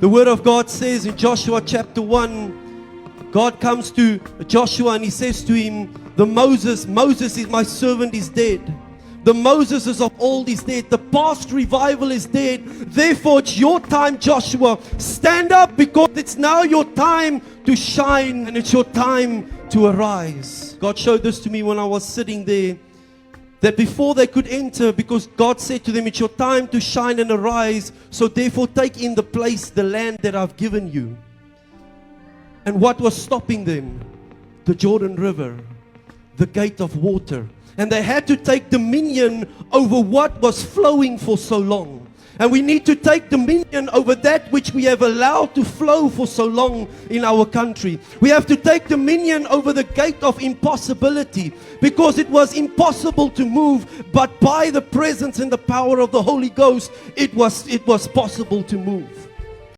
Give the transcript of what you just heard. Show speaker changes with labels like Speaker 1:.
Speaker 1: The Word of God says in Joshua chapter 1, God comes to Joshua and He says to him, Moses is my servant is dead. The Moses of old is dead. The past revival is dead. Therefore, it's your time, Joshua. Stand up, because it's now your time to shine and it's your time to arise. God showed this to me when I was sitting there, that before they could enter, because God said to them, it's your time to shine and arise, so therefore take in the place, the land that I've given you. And what was stopping them? The Jordan River, the gate of water. And they had to take dominion over what was flowing for so long. And we need to take dominion over that which we have allowed to flow for so long in our country. We have to take dominion over the gate of impossibility, because it was impossible to move, but by the presence and the power of the Holy Ghost, it was possible to move.